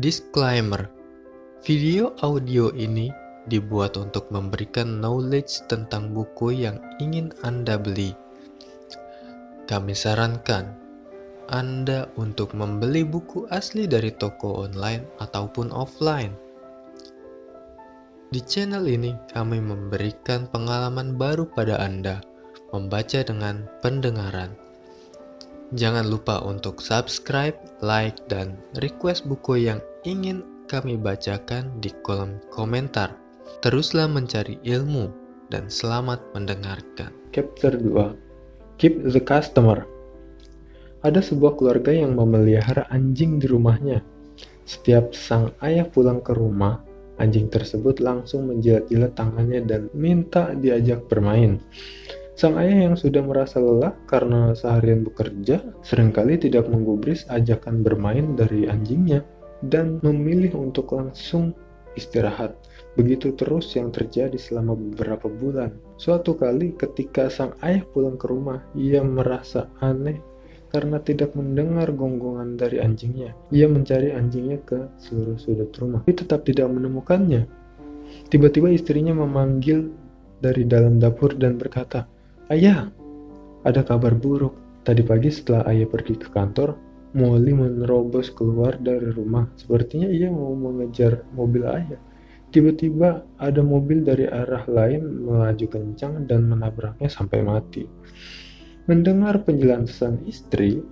Disclaimer: video audio ini dibuat untuk memberikan knowledge tentang buku yang ingin Anda beli. Kami sarankan Anda untuk membeli buku asli dari toko online ataupun offline. Di channel ini kami memberikan pengalaman baru pada Anda membaca dengan pendengaran. Jangan lupa untuk subscribe, like, dan request buku yang ingin kami bacakan di kolom komentar. Teruslah mencari ilmu dan selamat mendengarkan. Chapter 2. Keep the Customer. Ada sebuah keluarga yang memelihara anjing di rumahnya. Setiap sang ayah pulang ke rumah, anjing tersebut langsung menjilat-jilat tangannya dan minta diajak bermain. Sang ayah yang sudah merasa lelah karena seharian bekerja, seringkali tidak menggubris ajakan bermain dari anjingnya dan memilih untuk langsung istirahat. Begitu terus yang terjadi selama beberapa bulan. Suatu kali ketika sang ayah pulang ke rumah, ia merasa aneh karena tidak mendengar gonggongan dari anjingnya. Ia mencari anjingnya ke seluruh sudut rumah, tapi tetap tidak menemukannya. Tiba-tiba istrinya memanggil dari dalam dapur dan berkata, "Ayah, ada kabar buruk. Tadi pagi setelah ayah pergi ke kantor, Molly menerobos keluar dari rumah. Sepertinya ia mau mengejar mobil ayah. Tiba-tiba ada mobil dari arah lain melaju kencang dan menabraknya sampai mati." Mendengar penjelasan istri,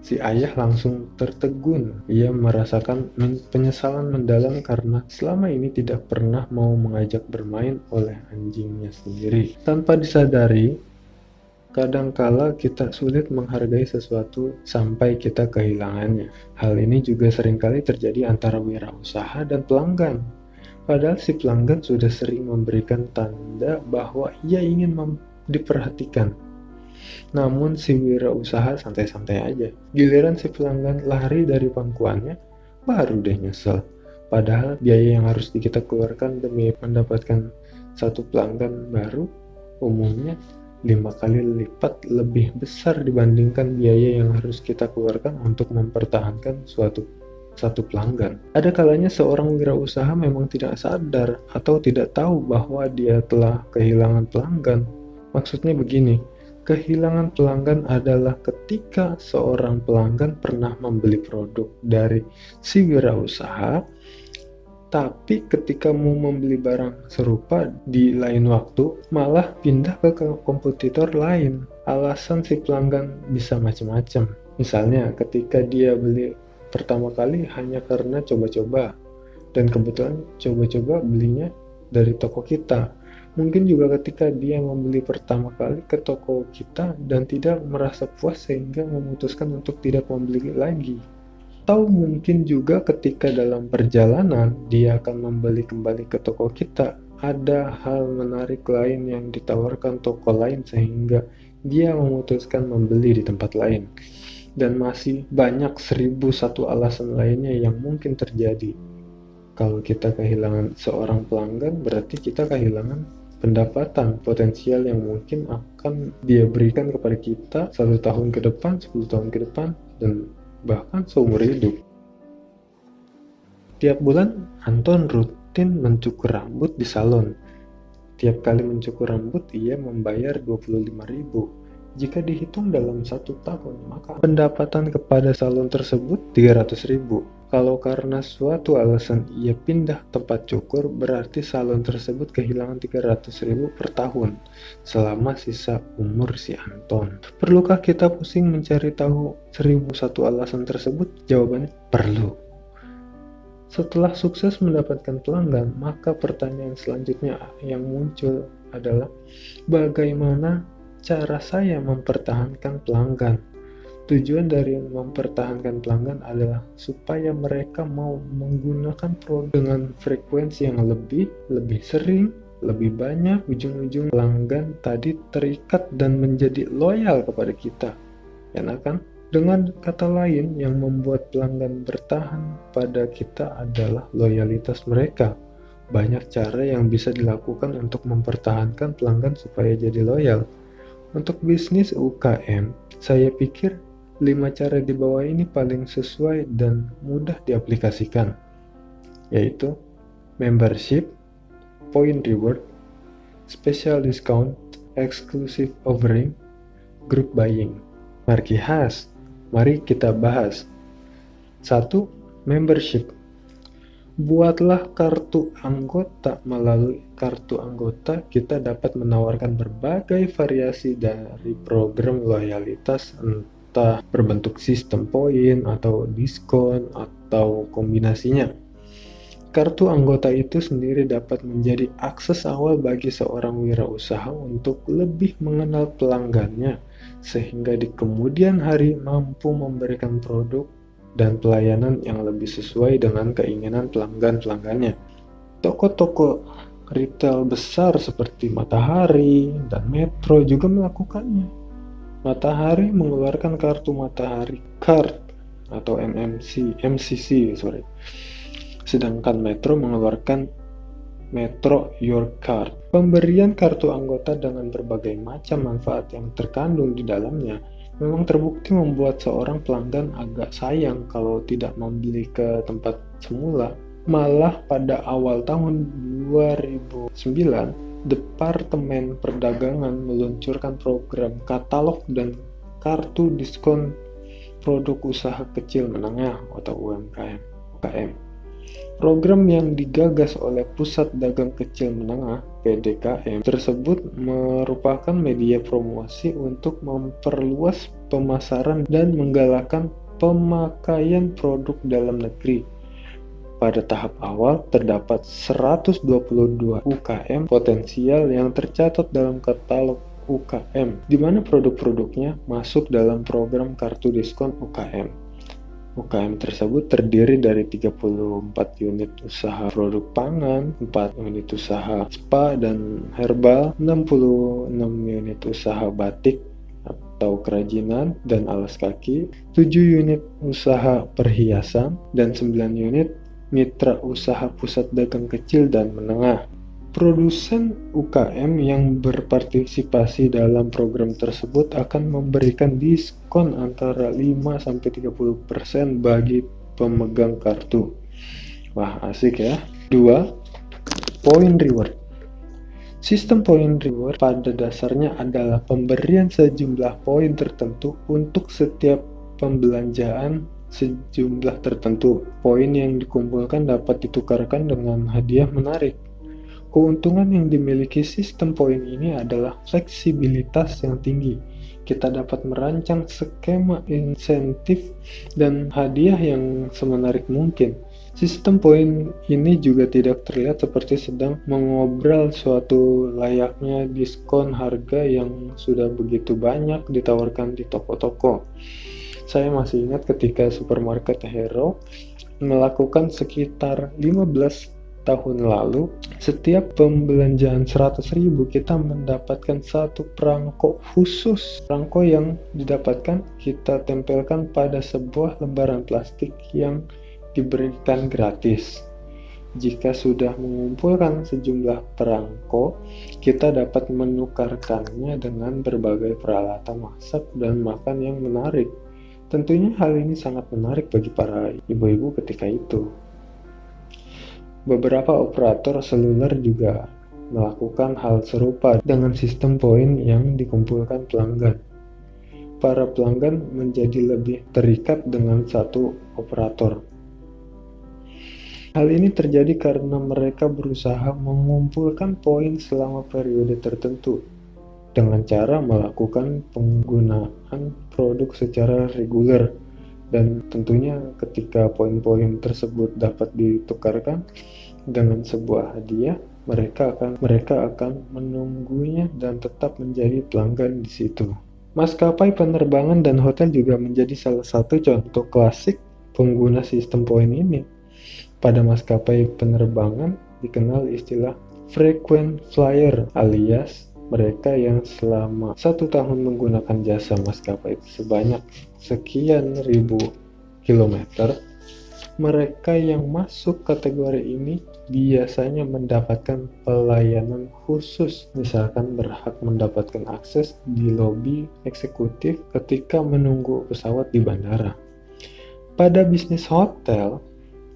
si ayah langsung tertegun. Ia merasakan penyesalan mendalam karena selama ini tidak pernah mau mengajak bermain oleh anjingnya sendiri. Tanpa disadari, kadangkala kita sulit menghargai sesuatu sampai kita kehilangannya. Hal ini juga seringkali terjadi antara wirausaha dan pelanggan. Padahal si pelanggan sudah sering memberikan tanda bahwa ia ingin diperhatikan. Namun si wirausaha santai-santai aja. Giliran si pelanggan lari dari pangkuannya, baru deh nyesel. Padahal biaya yang harus kita keluarkan demi mendapatkan satu pelanggan baru umumnya 5 kali lipat lebih besar dibandingkan biaya yang harus kita keluarkan untuk mempertahankan satu pelanggan. Ada kalanya seorang wirausaha memang tidak sadar atau tidak tahu bahwa dia telah kehilangan pelanggan. Maksudnya begini, kehilangan pelanggan adalah ketika seorang pelanggan pernah membeli produk dari si wirausaha, tapi ketika mau membeli barang serupa di lain waktu, malah pindah ke kompetitor lain. Alasan si pelanggan bisa macam-macam. Misalnya ketika dia beli pertama kali hanya karena coba-coba, dan kebetulan coba-coba belinya dari toko kita. Mungkin juga ketika dia membeli pertama kali ke toko kita dan tidak merasa puas sehingga memutuskan untuk tidak membeli lagi. Atau mungkin juga ketika dalam perjalanan dia akan membeli kembali ke toko kita, ada hal menarik lain yang ditawarkan toko lain sehingga dia memutuskan membeli di tempat lain. Dan masih banyak 1001 alasan lainnya yang mungkin terjadi. Kalau kita kehilangan seorang pelanggan, berarti kita kehilangan pendapatan potensial yang mungkin akan dia berikan kepada kita 1 tahun ke depan, 10 tahun ke depan, dan bahkan seumur hidup. Tiap bulan, Anton rutin mencukur rambut di salon. Tiap kali mencukur rambut, ia membayar 25.000. Jika dihitung dalam 1 tahun, maka pendapatan kepada salon tersebut 300.000. Kalau karena suatu alasan ia pindah tempat cukur, berarti salon tersebut kehilangan 300.000 per tahun selama sisa umur si Anton. Perlukah kita pusing mencari tahu 1001 alasan tersebut? Jawabannya perlu. Setelah sukses mendapatkan pelanggan, maka pertanyaan selanjutnya yang muncul adalah bagaimana cara saya mempertahankan pelanggan? Tujuan dari mempertahankan pelanggan adalah supaya mereka mau menggunakan produk dengan frekuensi yang lebih sering, lebih banyak. Ujung-ujung pelanggan tadi terikat dan menjadi loyal kepada kita. Enak kan? Dengan kata lain, yang membuat pelanggan bertahan pada kita adalah loyalitas mereka. Banyak cara yang bisa dilakukan untuk mempertahankan pelanggan supaya jadi loyal. Untuk bisnis UKM, saya pikir 5 cara di bawah ini paling sesuai dan mudah diaplikasikan. yaitu membership, point reward, special discount, exclusive offering, group buying. Marki khas, mari kita bahas. 1. Membership. Buatlah kartu anggota. Melalui kartu anggota, kita dapat menawarkan berbagai variasi dari program loyalitas, entah berbentuk sistem poin atau diskon atau kombinasinya. Kartu anggota itu sendiri dapat menjadi akses awal bagi seorang wirausaha untuk lebih mengenal pelanggannya, sehingga di kemudian hari mampu memberikan produk dan pelayanan yang lebih sesuai dengan keinginan pelanggan-pelanggannya. Toko-toko retail besar seperti Matahari dan Metro juga melakukannya. Matahari mengeluarkan kartu Matahari Card atau MCC, sedangkan Metro mengeluarkan Metro Your Card. Pemberian kartu anggota dengan berbagai macam manfaat yang terkandung di dalamnya memang terbukti membuat seorang pelanggan agak sayang kalau tidak membeli ke tempat semula. Malah pada awal tahun 2009, Departemen Perdagangan meluncurkan program katalog dan kartu diskon produk usaha kecil menengah atau UKM. Program yang digagas oleh Pusat Dagang Kecil Menengah (PDKM) tersebut merupakan media promosi untuk memperluas pemasaran dan menggalakkan pemakaian produk dalam negeri. Pada tahap awal, terdapat 122 UKM potensial yang tercatat dalam katalog UKM, di mana produk-produknya masuk dalam program kartu diskon UKM. UKM tersebut terdiri dari 34 unit usaha produk pangan, 4 unit usaha spa dan herbal, 66 unit usaha batik atau kerajinan dan alas kaki, 7 unit usaha perhiasan, dan 9 unit mitra usaha pusat dagang kecil dan menengah. Produsen UKM yang berpartisipasi dalam program tersebut akan memberikan diskon antara 5-30% bagi pemegang kartu. Wah, asik ya. 2. Point reward. Sistem point reward pada dasarnya adalah pemberian sejumlah poin tertentu untuk setiap pembelanjaan sejumlah tertentu. Poin yang dikumpulkan dapat ditukarkan dengan hadiah menarik. Keuntungan yang dimiliki sistem poin ini adalah fleksibilitas yang tinggi. Kita dapat merancang skema insentif dan hadiah yang semenarik mungkin. Sistem poin ini juga tidak terlihat seperti sedang mengobrol suatu layaknya diskon harga yang sudah begitu banyak ditawarkan di toko-toko. Saya masih ingat ketika supermarket Hero melakukan sekitar 15 tahun lalu, setiap pembelanjaan 100.000 kita mendapatkan satu perangko khusus. Perangko yang didapatkan kita tempelkan pada sebuah lembaran plastik yang diberikan gratis. Jika sudah mengumpulkan sejumlah perangko, kita dapat menukarkannya dengan berbagai peralatan masak dan makan yang menarik. Tentunya hal ini sangat menarik bagi para ibu-ibu ketika itu. Beberapa operator seluler juga melakukan hal serupa dengan sistem poin yang dikumpulkan pelanggan. Para pelanggan menjadi lebih terikat dengan satu operator. Hal ini terjadi karena mereka berusaha mengumpulkan poin selama periode tertentu dengan cara melakukan penggunaan produk secara reguler. Dan tentunya ketika poin-poin tersebut dapat ditukarkan dengan sebuah hadiah, mereka akan menunggunya dan tetap menjadi pelanggan di situ. Maskapai penerbangan dan hotel juga menjadi salah satu contoh klasik pengguna sistem poin ini. Pada maskapai penerbangan dikenal istilah frequent flyer, alias mereka yang selama 1 tahun menggunakan jasa maskapai sebanyak sekian ribu kilometer. Mereka yang masuk kategori ini biasanya mendapatkan pelayanan khusus, misalkan berhak mendapatkan akses di lobi eksekutif ketika menunggu pesawat di bandara. Pada bisnis hotel,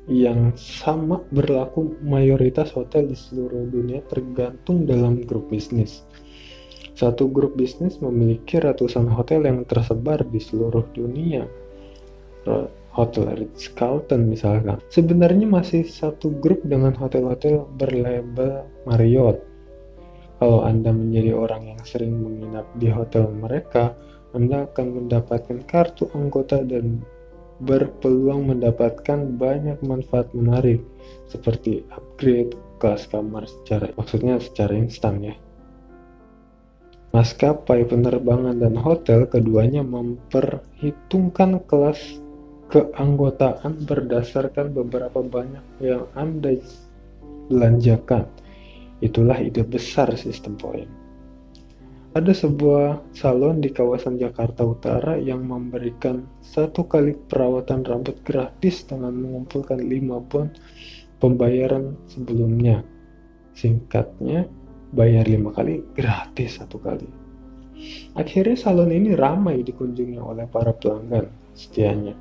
yang sama berlaku mayoritas hotel di seluruh dunia tergantung dalam grup bisnis. Satu grup bisnis memiliki ratusan hotel yang tersebar di seluruh dunia. Hotel Ritz-Carlton misalkan, sebenarnya masih satu grup dengan hotel-hotel berlabel Marriott. Kalau Anda menjadi orang yang sering menginap di hotel mereka, Anda akan mendapatkan kartu anggota dan berpeluang mendapatkan banyak manfaat menarik seperti upgrade kelas kamar secara instan ya. Maskapai penerbangan dan hotel keduanya memperhitungkan kelas keanggotaan berdasarkan beberapa banyak yang Anda belanjakan. Itulah ide besar sistem poin. Ada sebuah salon di kawasan Jakarta Utara yang memberikan 1 kali perawatan rambut gratis dengan mengumpulkan 5 poin pembayaran sebelumnya. Singkatnya, bayar 5 kali, gratis 1 kali. Akhirnya salon ini ramai dikunjungi oleh para pelanggan setianya.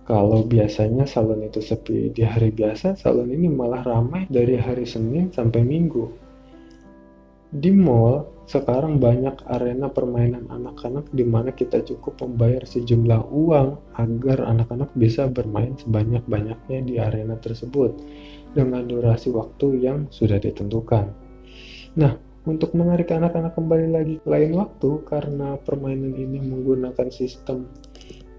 Kalau biasanya salon itu sepi di hari biasa, salon ini malah ramai dari hari Senin sampai Minggu. Di mall, sekarang banyak arena permainan anak-anak di mana kita cukup membayar sejumlah uang agar anak-anak bisa bermain sebanyak-banyaknya di arena tersebut dengan durasi waktu yang sudah ditentukan. Nah, untuk menarik anak-anak kembali lagi ke lain waktu karena permainan ini menggunakan sistem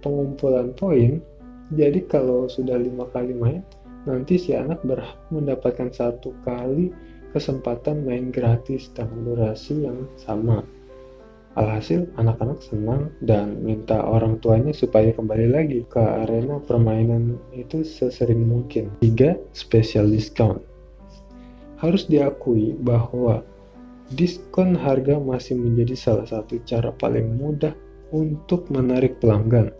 pengumpulan poin, jadi kalau sudah 5 kali main, nanti si anak berhak mendapatkan 1 kali kesempatan main gratis dengan durasi yang sama. Alhasil, anak-anak senang dan minta orang tuanya supaya kembali lagi ke arena permainan itu sesering mungkin. 3. Special discount. Harus diakui bahwa diskon harga masih menjadi salah satu cara paling mudah untuk menarik pelanggan.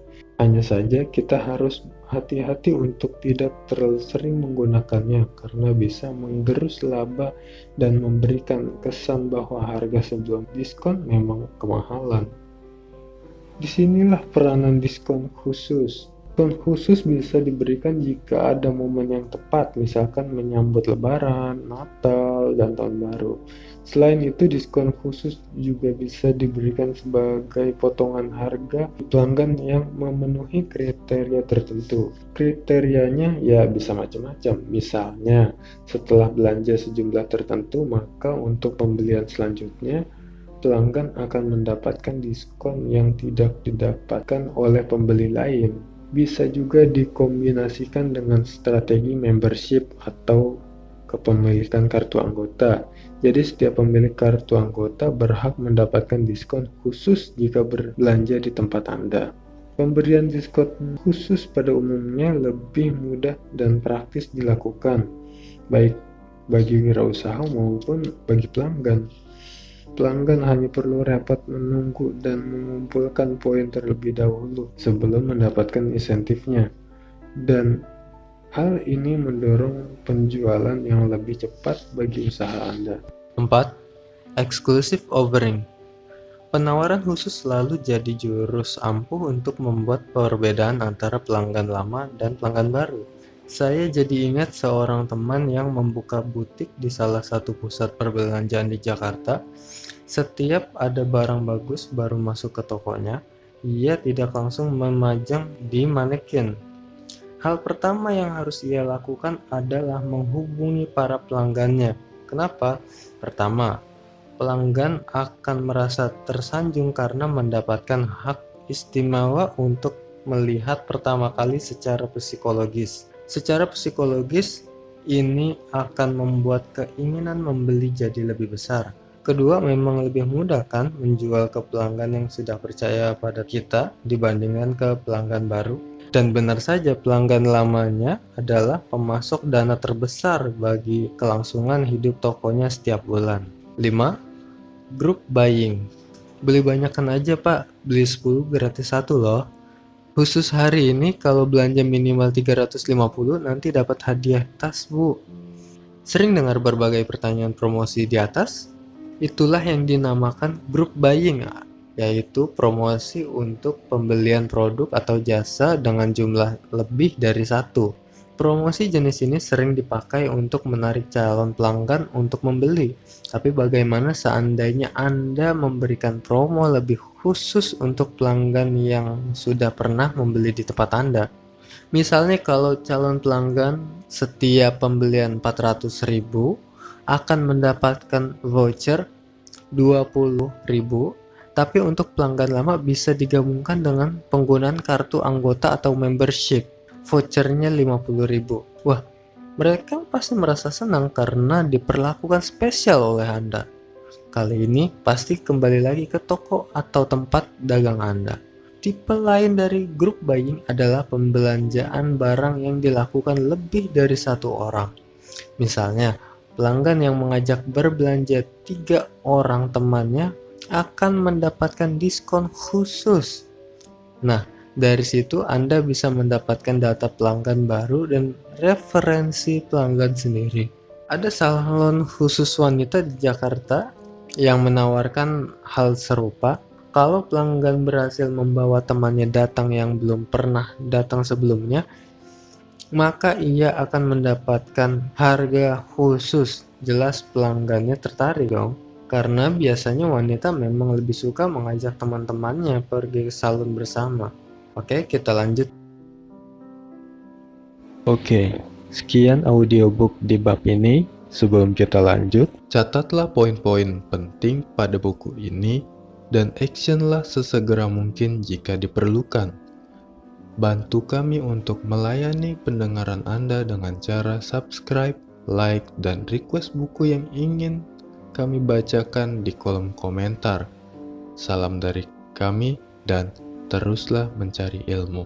Hanya saja kita harus hati-hati untuk tidak terlalu sering menggunakannya karena bisa menggerus laba dan memberikan kesan bahwa harga sebelum diskon memang kemahalan. Disinilah peranan diskon khusus. Diskon khusus bisa diberikan jika ada momen yang tepat, misalkan menyambut Lebaran, Natal, dan Tahun Baru. Selain itu, diskon khusus juga bisa diberikan sebagai potongan harga pelanggan yang memenuhi kriteria tertentu. Kriterianya ya bisa macam-macam. Misalnya, setelah belanja sejumlah tertentu, maka untuk pembelian selanjutnya, pelanggan akan mendapatkan diskon yang tidak didapatkan oleh pembeli lain. Bisa juga dikombinasikan dengan strategi membership atau kepemilikan kartu anggota. Jadi setiap pemilik kartu anggota berhak mendapatkan diskon khusus jika berbelanja di tempat Anda. Pemberian diskon khusus pada umumnya lebih mudah dan praktis dilakukan, baik bagi wirausaha maupun bagi pelanggan. Pelanggan hanya perlu repot menunggu dan mengumpulkan poin terlebih dahulu sebelum mendapatkan insentifnya. Dan hal ini mendorong penjualan yang lebih cepat bagi usaha Anda. 4. Exclusive offering. Penawaran khusus selalu jadi jurus ampuh untuk membuat perbedaan antara pelanggan lama dan pelanggan baru. Saya jadi ingat seorang teman yang membuka butik di salah satu pusat perbelanjaan di Jakarta. Setiap ada barang bagus baru masuk ke tokonya, ia tidak langsung memajang di manekin. Hal pertama yang harus ia lakukan adalah menghubungi para pelanggannya. Kenapa? Pertama, pelanggan akan merasa tersanjung karena mendapatkan hak istimewa untuk melihat pertama kali secara psikologis. Secara psikologis, ini akan membuat keinginan membeli jadi lebih besar. Kedua, memang lebih mudah kan menjual ke pelanggan yang sudah percaya pada kita dibandingkan ke pelanggan baru. Dan benar saja, pelanggan lamanya adalah pemasok dana terbesar bagi kelangsungan hidup tokonya setiap bulan. 5. Group buying. Beli banyakan aja pak, beli 10 gratis 1 loh. Khusus hari ini kalau belanja minimal 350 nanti dapat hadiah tas bu. Sering dengar berbagai pertanyaan promosi di atas? Itulah yang dinamakan group buying, yaitu promosi untuk pembelian produk atau jasa dengan jumlah lebih dari 1. Promosi jenis ini sering dipakai untuk menarik calon pelanggan untuk membeli. Tapi bagaimana seandainya Anda memberikan promo lebih khusus untuk pelanggan yang sudah pernah membeli di tempat Anda? Misalnya kalau calon pelanggan setiap pembelian 400.000 akan mendapatkan voucher 20.000, tapi untuk pelanggan lama bisa digabungkan dengan penggunaan kartu anggota atau membership. Vouchernya 50.000. Wah, mereka pasti merasa senang karena diperlakukan spesial oleh Anda. Kali ini pasti kembali lagi ke toko atau tempat dagang Anda. Tipe lain dari group buying adalah pembelanjaan barang yang dilakukan lebih dari satu orang. Misalnya, pelanggan yang mengajak berbelanja 3 orang temannya akan mendapatkan diskon khusus. Nah, dari situ Anda bisa mendapatkan data pelanggan baru dan referensi pelanggan sendiri. Ada salon khusus wanita di Jakarta yang menawarkan hal serupa. Kalau pelanggan berhasil membawa temannya datang yang belum pernah datang sebelumnya, maka ia akan mendapatkan harga khusus. Jelas pelanggannya tertarik dong. Karena biasanya wanita memang lebih suka mengajak teman-temannya pergi ke salon bersama. Oke, kita lanjut. Oke, sekian audiobook di bab ini. Sebelum kita lanjut, Catatlah poin-poin penting pada buku ini dan actionlah sesegera mungkin jika diperlukan. Bantu kami untuk melayani pendengaran Anda dengan cara subscribe, like, dan request buku yang ingin kami bacakan di kolom komentar. Salam dari kami dan teruslah mencari ilmu.